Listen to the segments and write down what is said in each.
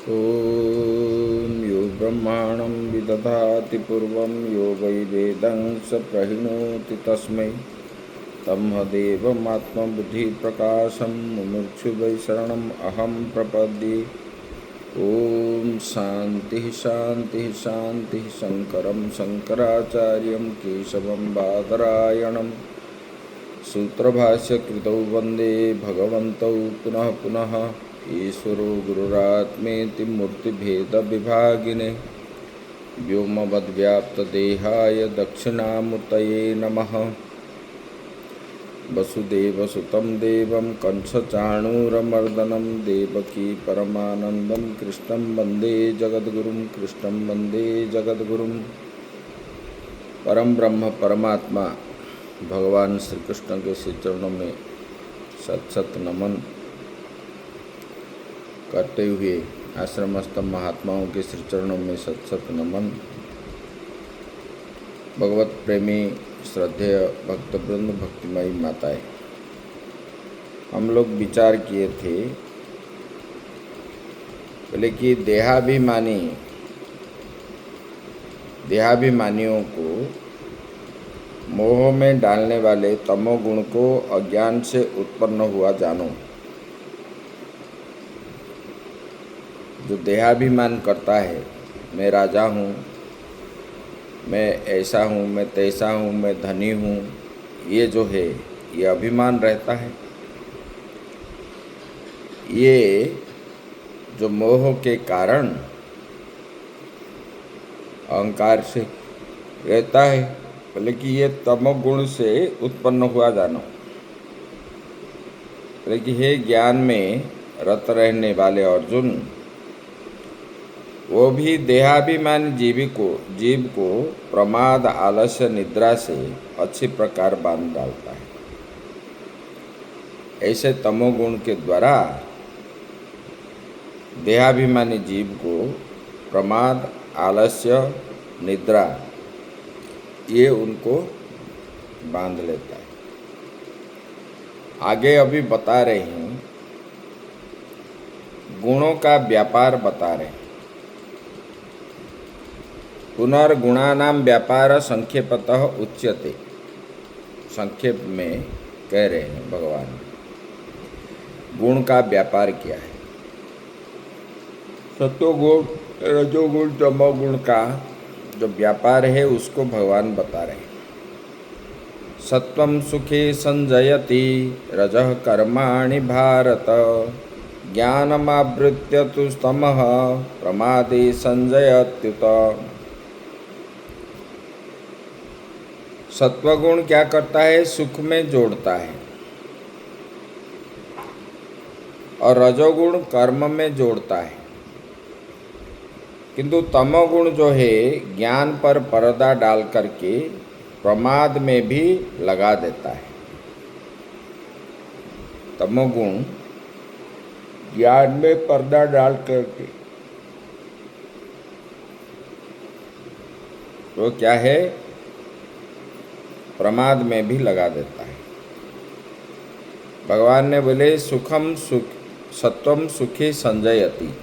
ॐ यो ब्रह्माणं विदधाति पूर्वं यो वै वेदं स प्रहिणोति तस्मै तमहदेवमात्मबुद्धिप्रकाशं मुमुक्षु वै शरणम् अहं प्रपद्ये। ॐ शान्तिः शान्तिः शान्तिः। शङ्करं शङ्कराचार्यं केशवं बादरायणं सूत्रभाष्यकृतौ वन्दे भगवन्तौ पुनः पुनः। ईश्वरो गुरुरात्मेति मूर्तिभेदविभागिने व्योमवद्व्याप्तदेहाय दक्षिणामूर्तये नमः। वसुदेवसुतं देवं कंसचाणूरमर्दनं देवकी परमानन्दं कृष्णं वन्दे जगद्गुरुं कृष्णं वन्दे जगद्गुरुं। परम ब्रह्म परमात्मा भगवान श्री कृष्ण के श्री चरणों में सत सत नमन करते हुए आश्रमस्थ महात्माओं के श्री चरणों में सत सत नमन। भगवत प्रेमी श्रद्धेय भक्तवृंद, भक्तिमयी माताएं, हम लोग विचार किए थे पहले कि देहाभिमानियों को मोह में डालने वाले तमोगुण को अज्ञान से उत्पन्न हुआ जानो। जो देहाभिमान करता है, मैं राजा हूँ, मैं ऐसा हूँ, मैं तैसा हूँ, मैं धनी हूँ, ये जो है ये अभिमान रहता है। ये जो मोह के कारण अहंकार से रहता है, बोले कि ये तमोगुण से उत्पन्न हुआ जानो। बोले कि हे ज्ञान में रत रहने वाले अर्जुन, वो भी देहाभिमानी जीव को प्रमाद, आलस्य, निद्रा से अच्छी प्रकार बांध डालता है। ऐसे तमोगुण के द्वारा देहाभिमानी जीव को प्रमाद, आलस्य, निद्रा ये उनको बांध लेता है। आगे अभी बता रहे हैं, गुणों का व्यापार बता रहे हैं। पुनर्गुणानां व्यापार संक्षेपतः उच्यते, संक्षेप में कह रहे हैं भगवान। गुण का व्यापार क्या है? सत्वगुण, रजोगुण, तमोगुण का जो व्यापार है उसको भगवान बता रहे हैं। सत्वं सुखे संजयति रजः कर्माणि भारत, ज्ञानमावृत्य तु तमः प्रमादे संजयत्युत। सत्वगुण क्या करता है? सुख में जोड़ता है, और रजोगुण कर्म में जोड़ता है। किंतु तमोगुण जो है ज्ञान पर पर्दा डाल करके प्रमाद में भी लगा देता है। तमोगुण ज्ञान में पर्दा डाल करके तो क्या है? प्रमाद में भी लगा देता है। भगवान ने बोले सत्वम सुखे संजयति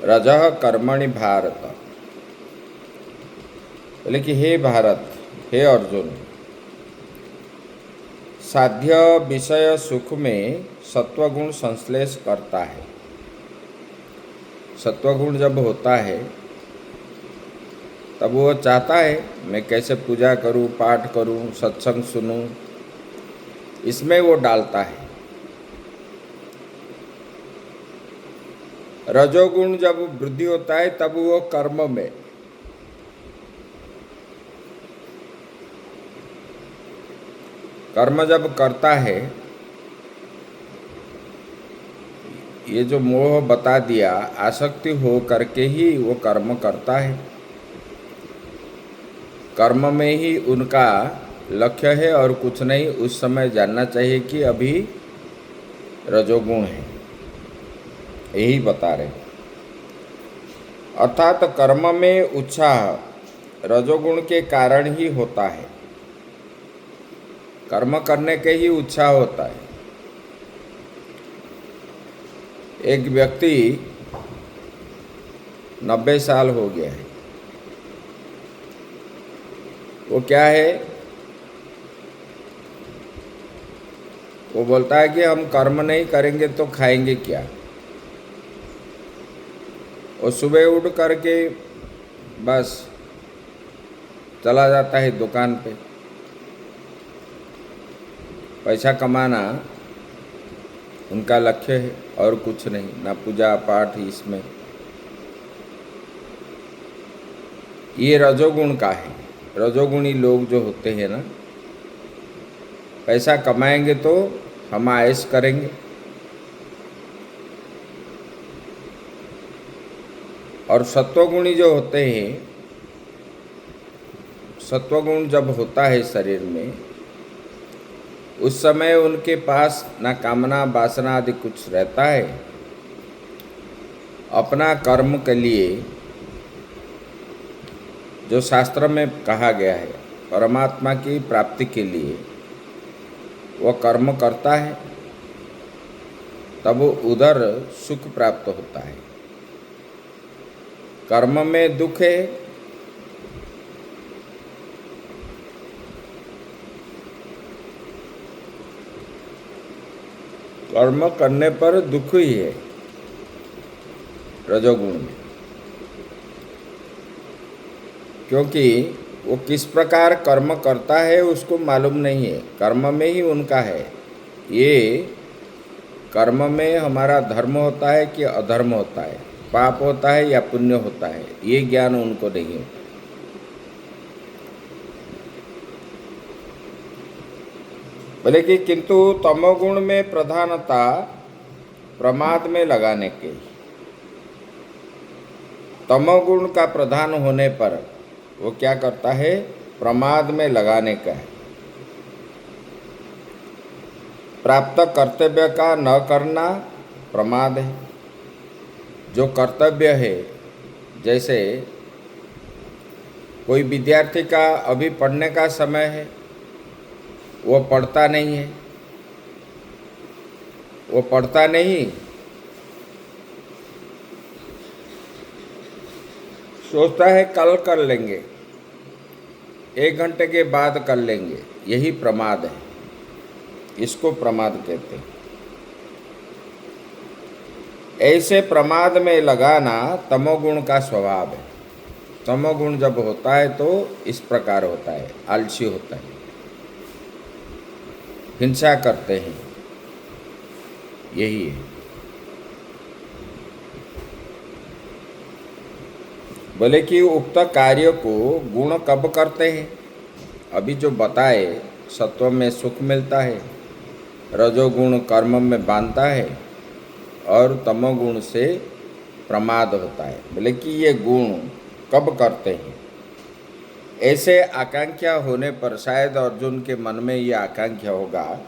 रजः कर्मणि भारत। बोले कि हे भारत, हे अर्जुन, साध्य विषय सुख में सत्वगुण संश्लेष करता है। सत्वगुण जब होता है तब वो चाहता है मैं कैसे पूजा करूं, पाठ करूं, सत्संग सुनूं, इसमें वो डालता है। रजोगुण जब वृद्धि होता है तब वो कर्म में, कर्म जब करता है, ये जो मोह बता दिया, आसक्ति हो करके ही वो कर्म करता है। कर्म में ही उनका लक्ष्य है और कुछ नहीं। उस समय जानना चाहिए कि अभी रजोगुण है, यही बता रहे। अर्थात कर्म में उत्साह रजोगुण के कारण ही होता है। कर्म करने के ही उत्साह होता है। एक व्यक्ति 90 साल हो गया है। वो क्या है, वो बोलता है कि हम कर्म नहीं करेंगे तो खाएंगे क्या। वो सुबह उठ करके बस चला जाता है दुकान पे। पैसा कमाना उनका लक्ष्य है और कुछ नहीं, ना पूजा पाठ इसमें। ये रजोगुण का है। रजोगुणी लोग जो होते हैं ना, पैसा कमाएंगे तो हम आयश करेंगे, और सत्वगुणी जो होते हैं, सत्वगुण जब होता है शरीर में, उस समय उनके पास ना कामना वासना आदि कुछ रहता है। अपना कर्म के लिए जो शास्त्र में कहा गया है, परमात्मा की प्राप्ति के लिए वह कर्म करता है, तब उधर सुख प्राप्त होता है। कर्म में दुख है, कर्म करने पर दुख ही है रजोगुण में, क्योंकि वो किस प्रकार कर्म करता है उसको मालूम नहीं है। कर्म में ही उनका है। ये कर्म में हमारा धर्म होता है कि अधर्म होता है, पाप होता है या पुण्य होता है, ये ज्ञान उनको नहीं होता। बोले कि किंतु तमोगुण में प्रधानता प्रमाद में लगाने के, तमोगुण का प्रधान होने पर वो क्या करता है, प्रमाद में लगाने का है। प्राप्त कर्तव्य का न करना प्रमाद है। जो कर्तव्य है, जैसे कोई विद्यार्थी का अभी पढ़ने का समय है, वो पढ़ता नहीं है, वो पढ़ता नहीं, सोचता है कल कर लेंगे, 1 घंटे के बाद कर लेंगे, यही प्रमाद है। इसको प्रमाद कहते हैं। ऐसे प्रमाद में लगाना तमोगुण का स्वभाव है। तमोगुण जब होता है तो इस प्रकार होता है, आलसी होता है, हिंसा करते हैं, यही है। बोले कि उक्त कार्य को गुण कब करते हैं, अभी जो बताए, सत्व में सुख मिलता है, रजोगुण कर्म में बांधता है, और तमोगुण से प्रमाद होता है। बोले कि ये गुण कब करते हैं। ऐसे आकांक्षा होने पर, शायद अर्जुन के मन में ये आकांक्षा होगा,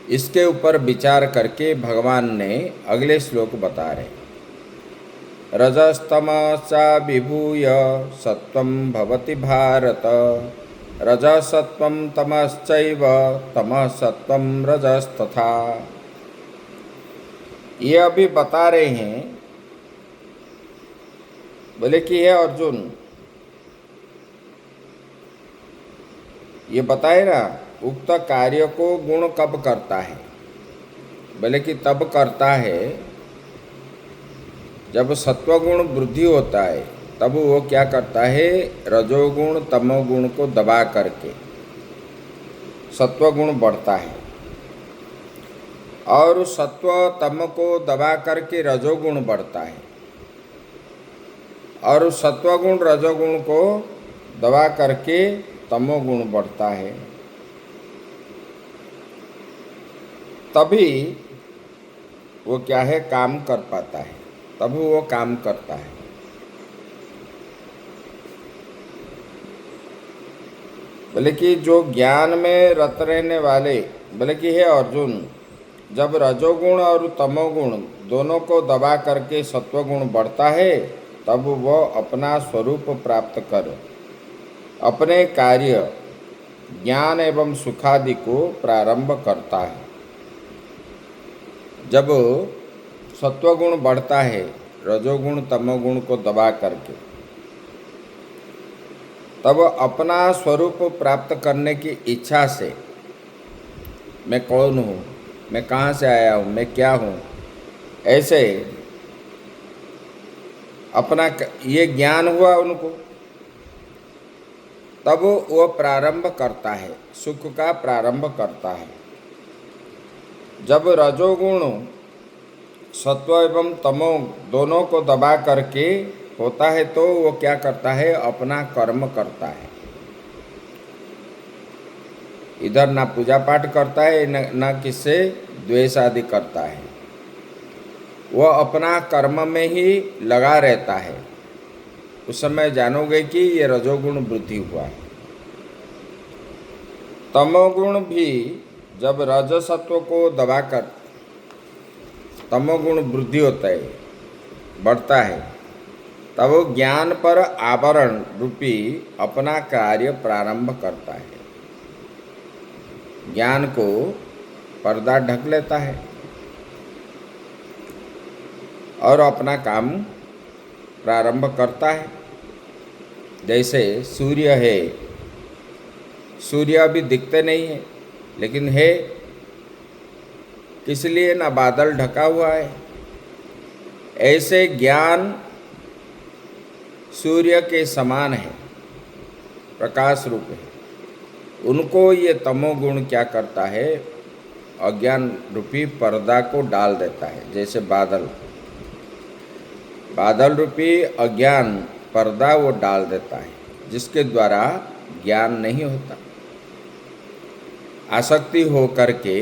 इसके ऊपर विचार करके भगवान ने अगले श्लोक बता रहे। रजस्तमसा विभूय सत्वं भवति भारत, रजसत्वं तमश्चैव तमः सत्वं रजस्तथा। ये अभी बता रहे हैं। बोले कि हे अर्जुन, ये बताए ना, उक्त कार्य को गुण कब करता है। बोले कि तब करता है जब सत्वगुण वृद्धि होता है, तब वो क्या करता है, रजोगुण तमोगुण को दबा करके सत्वगुण बढ़ता है, और सत्व तम को दबा करके रजोगुण बढ़ता है, और सत्वगुण रजोगुण को दबा करके तमोगुण बढ़ता है। तभी वो क्या है, काम कर पाता है, तब वो काम करता है। बोले कि जो ज्ञान में रत रहने वाले, बोले कि हे अर्जुन, जब रजोगुण और तमोगुण दोनों को दबा करके सत्वगुण बढ़ता है, तब वह अपना स्वरूप प्राप्त कर अपने कार्य ज्ञान एवं सुखादि को प्रारंभ करता है। जब सत्वगुण बढ़ता है रजोगुण तमोगुण को दबा करके, तब अपना स्वरूप प्राप्त करने की इच्छा से मैं कौन हूँ, मैं कहाँ से आया हूँ, मैं क्या हूँ, ऐसे अपना ये ज्ञान हुआ उनको, तब वो प्रारंभ करता है, सुख का प्रारंभ करता है। जब रजोगुण सत्व एवं तमो दोनों को दबा करके होता है तो वो क्या करता है, अपना कर्म करता है। इधर ना पूजा पाठ करता है, न किससे द्वेष आदि करता है, वो अपना कर्म में ही लगा रहता है। उस समय जानोगे कि ये रजोगुण वृद्धि हुआ है। तमोगुण भी जब रजसत्व को दबाकर तमोगुण वृद्धि होता है, बढ़ता है, तब ज्ञान पर आवरण रूपी अपना कार्य प्रारंभ करता है। ज्ञान को पर्दा ढक लेता है और अपना काम प्रारंभ करता है। जैसे सूर्य है, सूर्य अभी दिखते नहीं है, लेकिन है किस लिए, ना बादल ढका हुआ है। ऐसे ज्ञान सूर्य के समान है, प्रकाश रूप है। उनको ये तमोगुण क्या करता है, अज्ञान रूपी पर्दा को डाल देता है। जैसे बादल रूपी अज्ञान पर्दा वो डाल देता है, जिसके द्वारा ज्ञान नहीं होता। आसक्ति हो करके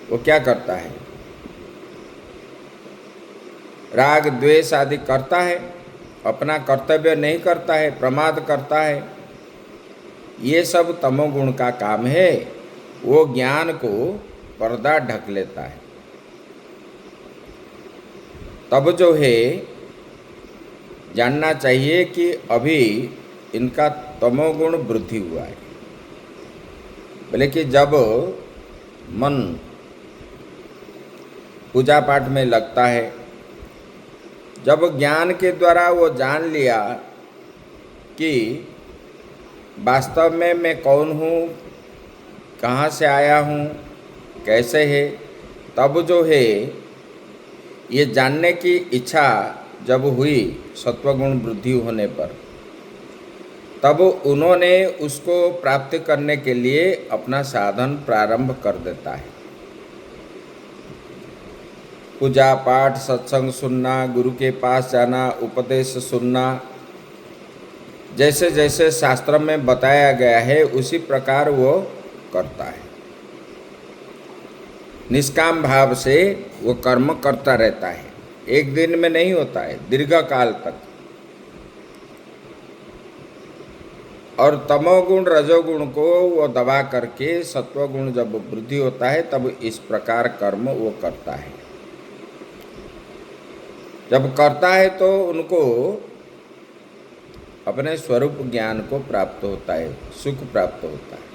वो क्या करता है, राग द्वेष आदि करता है, अपना कर्तव्य नहीं करता है, प्रमाद करता है। ये सब तमोगुण का काम है। वो ज्ञान को पर्दा ढक लेता है। तब जो है जानना चाहिए कि अभी इनका तमोगुण वृद्धि हुआ है। बोले कि जब मन पूजा पाठ में लगता है, जब ज्ञान के द्वारा वो जान लिया कि वास्तव में मैं कौन हूँ, कहाँ से आया हूँ, कैसे है, तब जो है ये जानने की इच्छा जब हुई सत्वगुण वृद्धि होने पर, तब उन्होंने उसको प्राप्त करने के लिए अपना साधन प्रारंभ कर देता है। पूजा पाठ, सत्संग सुनना, गुरु के पास जाना, उपदेश सुनना, जैसे जैसे शास्त्र में बताया गया है उसी प्रकार वो करता है। निष्काम भाव से वो कर्म करता रहता है। एक दिन में नहीं होता है, दीर्घ काल तक। और तमोगुण रजोगुण को वो दबा करके सत्वगुण जब वृद्धि होता है, तब इस प्रकार कर्म वो करता है। जब करता है तो उनको अपने स्वरूप ज्ञान को प्राप्त होता है, सुख प्राप्त होता है।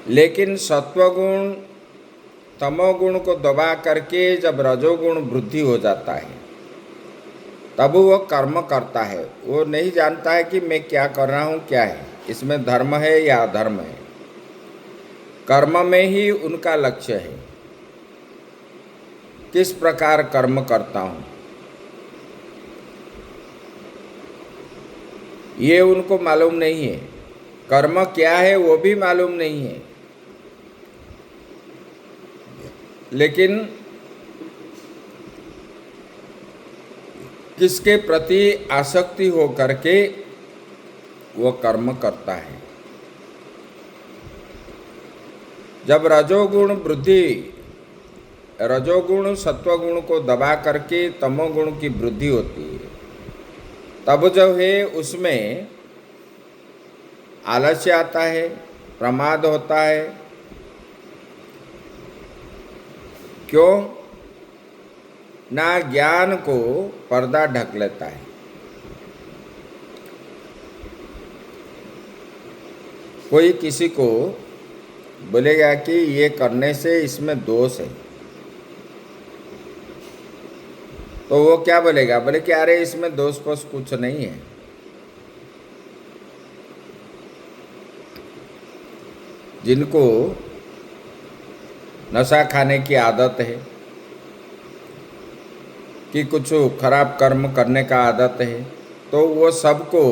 लेकिन सत्वगुण तमोगुण को दबा करके जब रजोगुण वृद्धि हो जाता है, तब वो कर्म करता है। वो नहीं जानता है कि मैं क्या कर रहा हूँ, क्या है, इसमें धर्म है या अधर्म है। कर्म में ही उनका लक्ष्य है, किस प्रकार कर्म करता हूँ, ये उनको मालूम नहीं है। कर्म क्या है वो भी मालूम नहीं है। लेकिन किसके प्रति आसक्ति हो करके वो कर्म करता है। जब रजोगुण सत्वगुण को दबा करके तमोगुण की वृद्धि होती है, तब जो है उसमें आलस्य आता है, प्रमाद होता है। क्यों? ना ज्ञान को पर्दा ढक लेता है। कोई किसी को बोलेगा कि ये करने से इसमें दोष है, तो वो क्या बोलेगा, बोले कि अरे इसमें दोष पोष कुछ नहीं है। जिनको नशा खाने की आदत है कि कुछ खराब कर्म करने का आदत है, तो वो सबको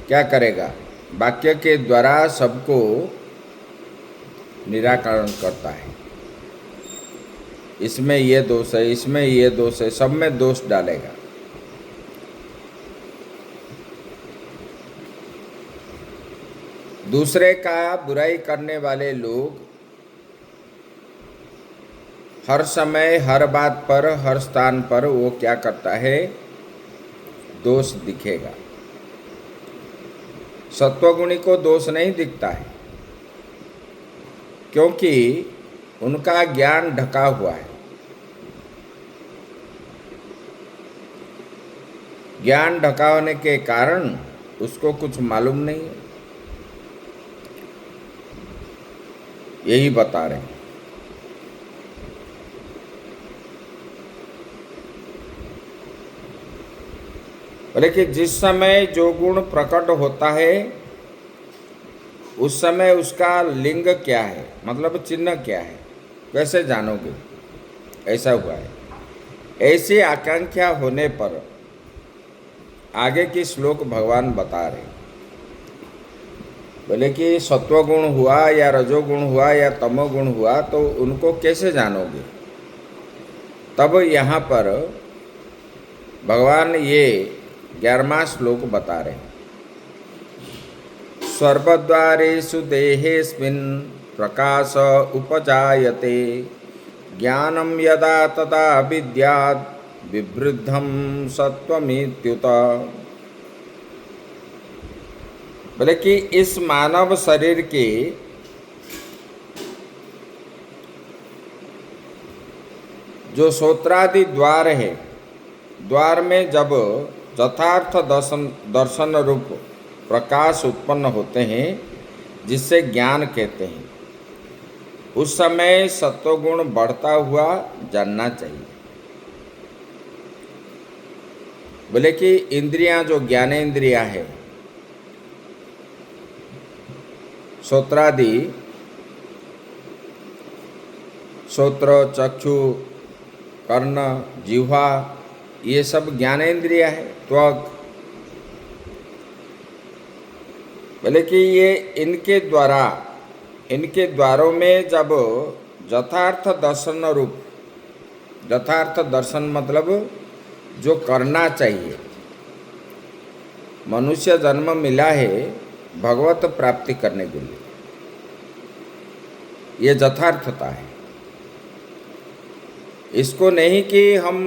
क्या करेगा, वाक्य के द्वारा सबको निराकरण करता है। इसमें ये दोष है, इसमें ये दोष है, सब में दोष डालेगा। दूसरे का बुराई करने वाले लोग हर समय, हर बात पर, हर स्थान पर वो क्या करता है, दोष दिखेगा। सत्वगुणी को दोष नहीं दिखता है, क्योंकि उनका ज्ञान ढका हुआ है। ज्ञान ढका होने के कारण उसको कुछ मालूम नहीं है, यही बता रहे हैं। बोले कि जिस समय जो गुण प्रकट होता है उस समय उसका लिंग क्या है, मतलब चिन्ह क्या है, कैसे जानोगे, ऐसा हुआ है। ऐसी आकांक्षा होने पर आगे की श्लोक भगवान बता रहे, बोले कि सत्वगुण हुआ या रजोगुण हुआ या तमोगुण हुआ तो उनको कैसे जानोगे। तब यहाँ पर भगवान ये 11वां श्लोक बता रहे हैं। सर्वद्वारेषु देहेऽस्मिन् प्रकाश उपजायते, ज्ञानं यदा तदा विद्यात् विवृद्धं सत्वमित्युत। बोले कि इस मानव शरीर के जो श्रोत्रादि द्वार है, द्वार में जब यथार्थ दर्शन रूप प्रकाश उत्पन्न होते हैं, जिससे ज्ञान कहते हैं, उस समय सत्वगुण बढ़ता हुआ जानना चाहिए। बोले कि इंद्रियां जो ज्ञानेंद्रियां है, श्रोत्रादि, श्रोत्र, चक्षु, कर्ण, जिह्वा, ये सब ज्ञानेंद्रिय है। त्वक, बोले कि ये इनके द्वारा, इनके द्वारों में जब यथार्थ दर्शन रूप, यथार्थ दर्शन मतलब जो करना चाहिए, मनुष्य जन्म मिला है भगवत प्राप्ति करने के लिए, ये यथार्थता है। इसको नहीं कि हम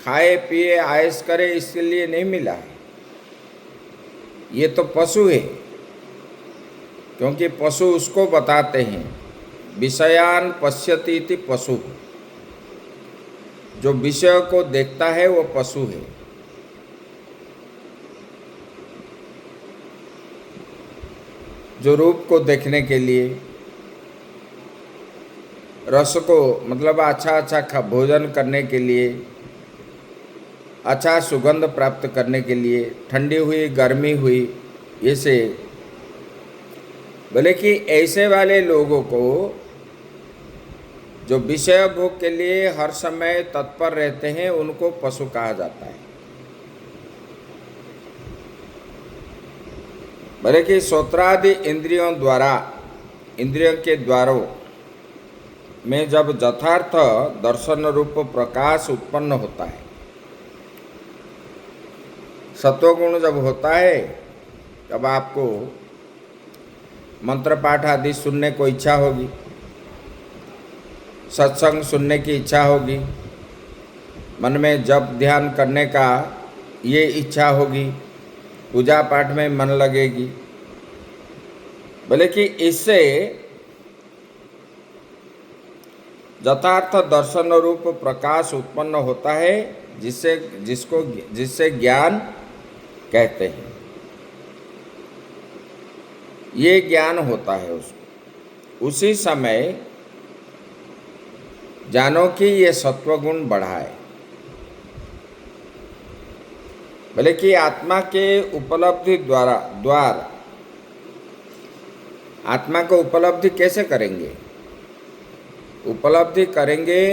खाए पिए आयस करें इसके लिए नहीं मिला है, ये तो पशु है। क्योंकि पशु उसको बताते हैं, विषयान पश्यति इति पशु, जो विषय को देखता है वो पशु है। जो रूप को देखने के लिए, रस को मतलब अच्छा अच्छा भोजन करने के लिए, अच्छा सुगंध प्राप्त करने के लिए, ठंडी हुई गर्मी हुई, ऐसे बोले कि ऐसे वाले लोगों को जो विषय भोग के लिए हर समय तत्पर रहते हैं, उनको पशु कहा जाता है। बोले कि श्रोत्रादि इंद्रियों द्वारा, इंद्रियों के द्वारों में जब यथार्थ दर्शन रूप प्रकाश उत्पन्न होता है, सत्वगुण जब होता है, तब आपको मंत्र पाठ आदि सुनने को इच्छा होगी, सत्संग सुनने की इच्छा होगी, मन में जप ध्यान करने का ये इच्छा होगी, पूजा पाठ में मन लगेगी। बोले कि इससे यथार्थ दर्शन रूप प्रकाश उत्पन्न होता है, जिससे ज्ञान कहते हैं। ये ज्ञान होता है उसको। उसी समय जानो कि ये सत्वगुण बढ़ाए। भले कि आत्मा के उपलब्धि द्वार आत्मा को उपलब्धि कैसे करेंगे? उपलब्धि करेंगे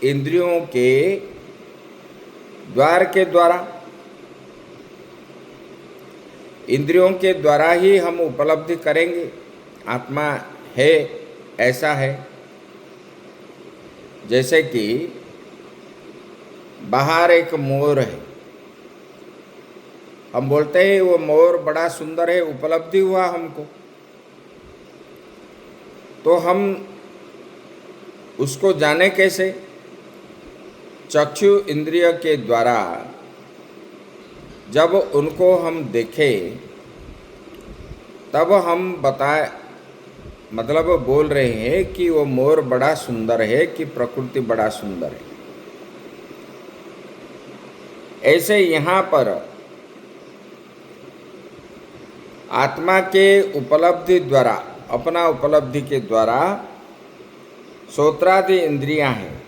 इंद्रियों के द्वार के द्वारा। इंद्रियों के द्वारा ही हम उपलब्धि करेंगे आत्मा है, ऐसा है। जैसे कि बाहर एक मोर है, हम बोलते हैं वो मोर बड़ा सुंदर है, उपलब्धि हुआ हमको, तो हम उसको जाने कैसे? चक्षु इंद्रिय के द्वारा जब उनको हम देखें तब हम मतलब बोल रहे हैं कि वो मोर बड़ा सुंदर है, कि प्रकृति बड़ा सुंदर है। ऐसे यहाँ पर आत्मा के उपलब्धि द्वारा, अपना उपलब्धि के द्वारा श्रोत्रादि इंद्रियां हैं,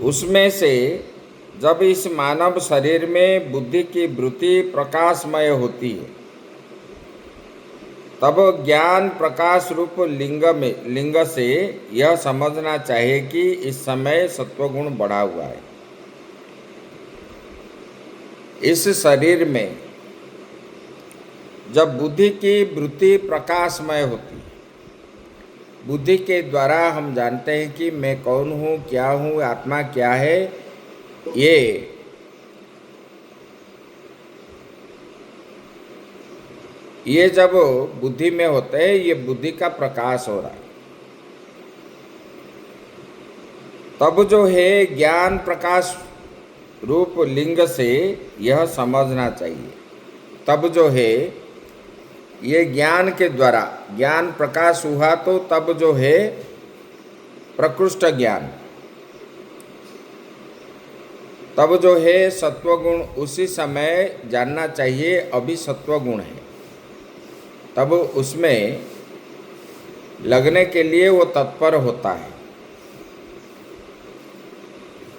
उसमें से जब इस मानव शरीर में बुद्धि की वृत्ति प्रकाशमय होती है, तब ज्ञान प्रकाश रूप लिंग से यह समझना चाहिए कि इस समय सत्वगुण बढ़ा हुआ है। इस शरीर में जब बुद्धि की वृत्ति प्रकाशमय होती है, बुद्धि के द्वारा हम जानते हैं कि मैं कौन हूँ, क्या हूँ, आत्मा क्या है, ये जब बुद्धि में होते हैं, ये बुद्धि का प्रकाश हो रहा है, तब जो है ज्ञान प्रकाश रूप लिंग से यह समझना चाहिए। तब जो है ये ज्ञान के द्वारा ज्ञान प्रकाश हुआ, तो तब जो है प्रकृष्ट ज्ञान, तब जो है सत्वगुण उसी समय जानना चाहिए अभी सत्वगुण है, तब उसमें लगने के लिए वो तत्पर होता है।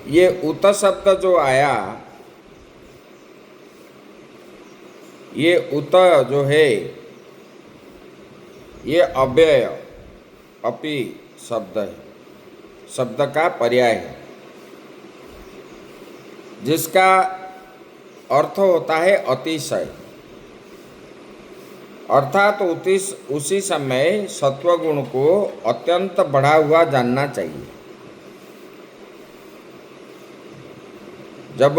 ये उत शब्द जो आया, ये उत जो है ये अव्यय अपि शब्द है, शब्द का पर्याय है, जिसका अर्थ होता है अतिशय। अर्थात उसी समय सत्वगुण को अत्यंत बढ़ा हुआ जानना चाहिए। जब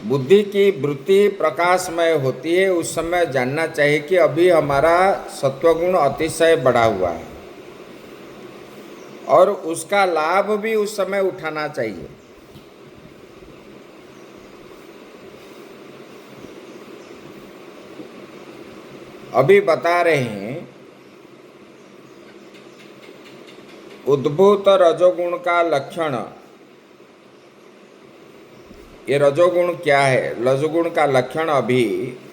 बुद्धि की वृत्ति प्रकाशमय होती है, उस समय जानना चाहिए कि अभी हमारा सत्वगुण अतिशय बढ़ा हुआ है, और उसका लाभ भी उस समय उठाना चाहिए। अभी बता रहे हैं उद्भूत रजोगुण का लक्षण। ये रजोगुण क्या है? रजोगुण का लक्षण अभी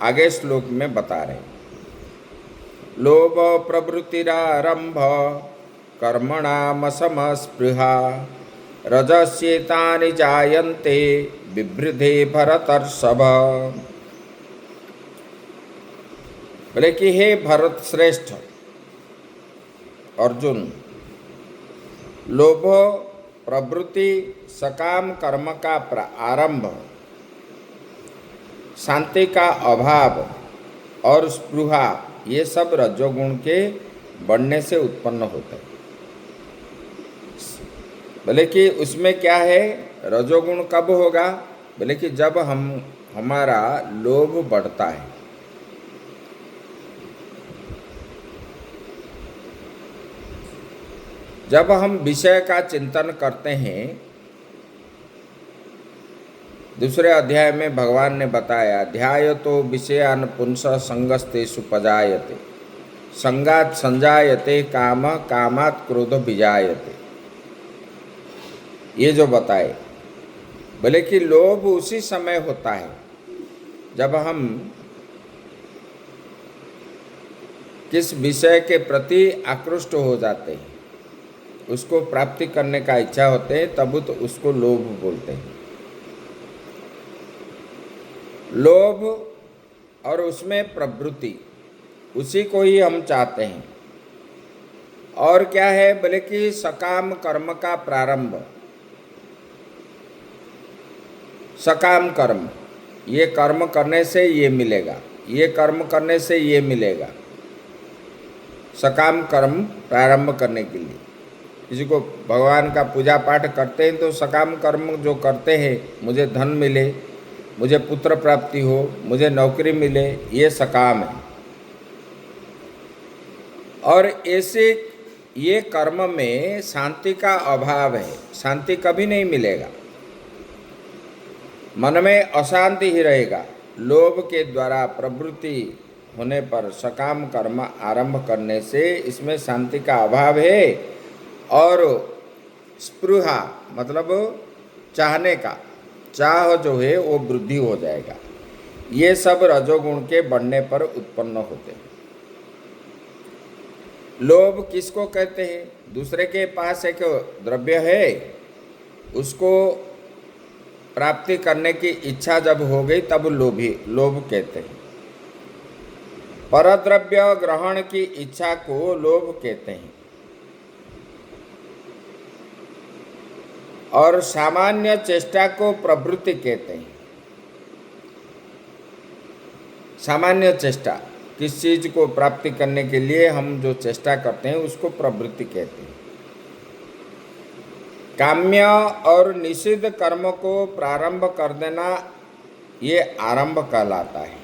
आगे श्लोक में बता रहे हैं। लोभ प्रवृत्तिरारंभ कर्मणामसम स्पृहा रजस्येतानि जायन्ते विवृधे भरतर्षभ। बोले कि हे भरत श्रेष्ठ अर्जुन, लोभ प्रवृत्ति सकाम कर्म का आरंभ, शांति का अभाव और स्पृहा, ये सब रजोगुण के बढ़ने से उत्पन्न होता है। बोले कि उसमें क्या है? रजोगुण कब होगा? बोले कि जब हमारा लोभ बढ़ता है। जब हम विषय का चिंतन करते हैं, दूसरे अध्याय में भगवान ने बताया, ध्यायतो विषयान पुंस संगस्तेषु पजायते संगात संजायते काम कामात क्रोध विजायते। ये जो बताए, बोले कि लोभ उसी समय होता है जब हम किस विषय के प्रति आकृष्ट हो जाते हैं, उसको प्राप्ति करने का इच्छा होते हैं, तब तो उसको लोभ बोलते हैं। लोभ और उसमें प्रवृत्ति, उसी को ही हम चाहते हैं। और क्या है बोले कि सकाम कर्म का प्रारंभ, सकाम कर्म, ये कर्म करने से ये मिलेगा, ये कर्म करने से ये मिलेगा। सकाम कर्म प्रारंभ करने के लिए किसी को भगवान का पूजा पाठ करते हैं तो सकाम कर्म जो करते हैं, मुझे धन मिले, मुझे पुत्र प्राप्ति हो, मुझे नौकरी मिले, ये सकाम है। और ऐसे ये कर्म में शांति का अभाव है, शांति कभी नहीं मिलेगा, मन में अशांति ही रहेगा। लोभ के द्वारा प्रवृत्ति होने पर सकाम कर्म आरंभ करने से इसमें शांति का अभाव है, और स्पृहा मतलब चाहने का चाह जो है वो वृद्धि हो जाएगा। ये सब रजोगुण के बढ़ने पर उत्पन्न होते हैं। लोभ किसको कहते हैं? दूसरे के पास एक द्रव्य है, उसको प्राप्ति करने की इच्छा जब हो गई तब लोभ कहते हैं। परद्रव्य ग्रहण की इच्छा को लोभ कहते हैं। और सामान्य चेष्टा को प्रवृत्ति कहते हैं। सामान्य चेष्टा, किस चीज को प्राप्ति करने के लिए हम जो चेष्टा करते हैं उसको प्रवृत्ति कहते हैं। काम्य और निषिद्ध कर्म को प्रारंभ कर देना ये आरंभ कहलाता है,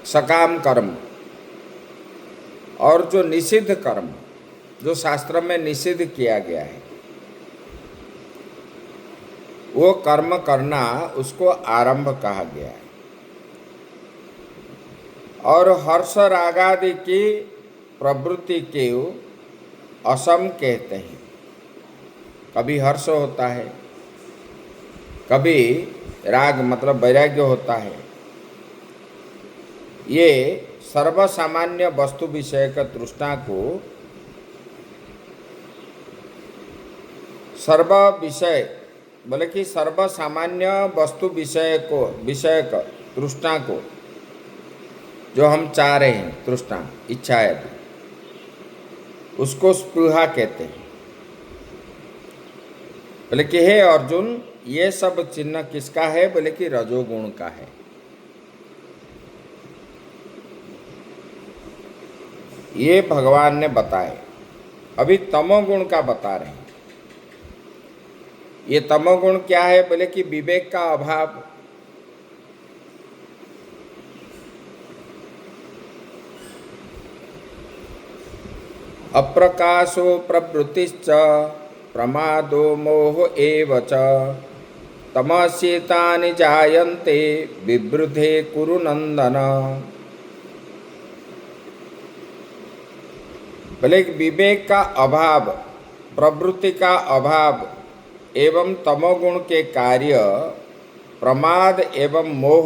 सकाम कर्म। और जो निषिद्ध कर्म, जो शास्त्र में निषिद्ध किया गया है, वो कर्म करना उसको आरंभ कहा गया है। और हर्ष रागादि की प्रवृत्ति के असम कहते हैं। कभी हर्ष होता है, कभी राग मतलब वैराग्य होता है। ये सर्वसामान्य वस्तु विषय का तृष्णा को, सर्व विषय बोले कि सर्वसामान्य वस्तु विषयक तृष्णा को जो हम चाह रहे हैं, तृष्णा इच्छा है, उसको स्पृहा कहते हैं। बोले कि हे अर्जुन, ये सब चिन्ह किसका है? बोले कि रजोगुण का है। ये भगवान ने बताए। अभी तमोगुण का बता रहे हैं। ये तमोगुण क्या है? बोले कि विवेक का अभाव, अप्रकाशो प्रवृत्तिश्च प्रमादो मोह एव च तमस्येतानि जायन्ते विवृधे कुरु नंदन। बोले विवेक का अभाव, प्रवृत्ति का अभाव एवं तमोगुण के कार्य प्रमाद एवं मोह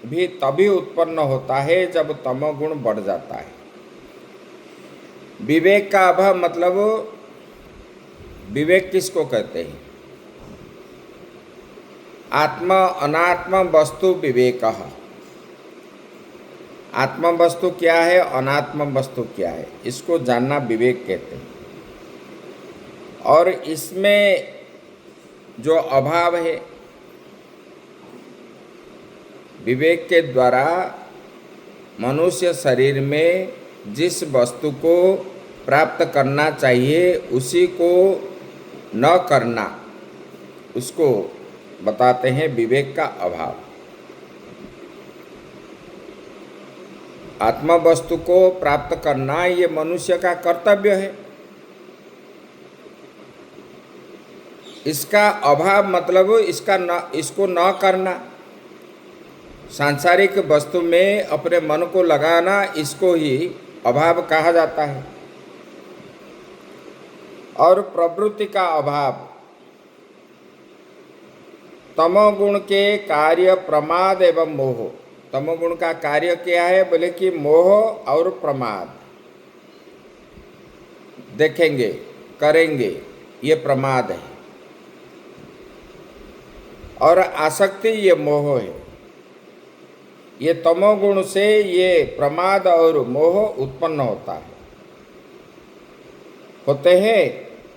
भी तभी उत्पन्न होता है जब तमोगुण बढ़ जाता है। विवेक का अभाव मतलब विवेक किसको कहते हैं? आत्म अनात्म वस्तु विवेक। आत्म वस्तु क्या है, अनात्म वस्तु क्या है, इसको जानना विवेक कहते हैं। और इसमें जो अभाव है, विवेक के द्वारा मनुष्य शरीर में जिस वस्तु को प्राप्त करना चाहिए उसी को न करना, उसको बताते हैं विवेक का अभाव। आत्म वस्तु को प्राप्त करना ये मनुष्य का कर्तव्य है। इसका अभाव मतलब इसको न करना, सांसारिक वस्तु में अपने मन को लगाना, इसको ही अभाव कहा जाता है। और प्रवृत्ति का अभाव, तमोगुण के कार्य प्रमाद एवं मोह, तमोगुण का कार्य क्या है? बोले कि मोह और प्रमाद। देखेंगे, करेंगे, ये प्रमाद है, और आसक्ति ये मोह है। ये तमोगुण से ये प्रमाद और मोह उत्पन्न होते हैं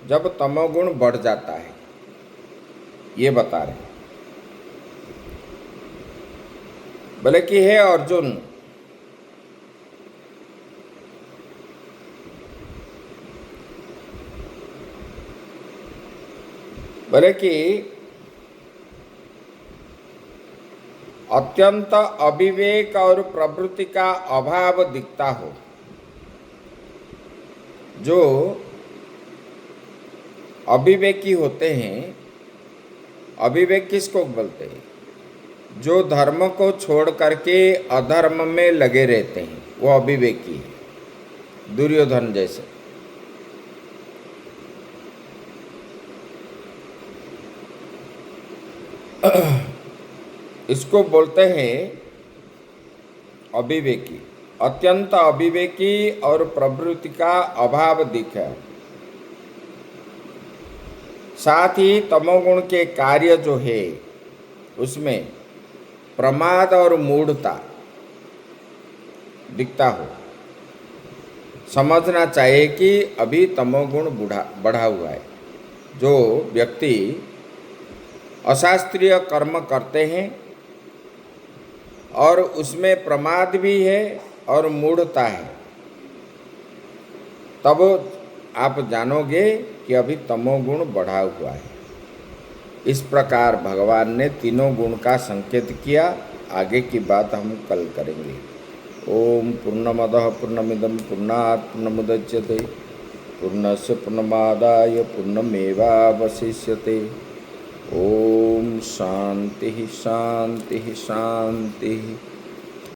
जब तमोगुण बढ़ जाता है, ये बता रहे। बोले कि हे अर्जुन, बोले कि अत्यंत अविवेक और प्रवृत्ति का अभाव दिखता हो। जो अविवेकी होते हैं, अविवेक किसको बोलते हैं? जो धर्म को छोड़ करके अधर्म में लगे रहते हैं, वो अविवेकी है। दुर्योधन जैसे। इसको बोलते हैं अविवेकी। अत्यंत अविवेकी और प्रवृत्ति का अभाव दिखे, साथ ही तमोगुण के कार्य जो है उसमें प्रमाद और मूढ़ता दिखता हो। समझना चाहिए कि अभी तमोगुण बढ़ा हुआ है। जो व्यक्ति अशास्त्रीय कर्म करते हैं और उसमें प्रमाद भी है और मूढ़ता है, तब आप जानोगे कि अभी तमोगुण बढ़ा हुआ है। इस प्रकार भगवान ने तीनों गुण का संकेत किया। आगे की बात हम कल करेंगे। ओम पूर्णमदः पूर्णमिदं पूर्णात् पूर्णमुदच्यते पूर्णस्य पूर्णमादाय पूर्णमेवावशिष्यते। ओम शांति शांति शांति।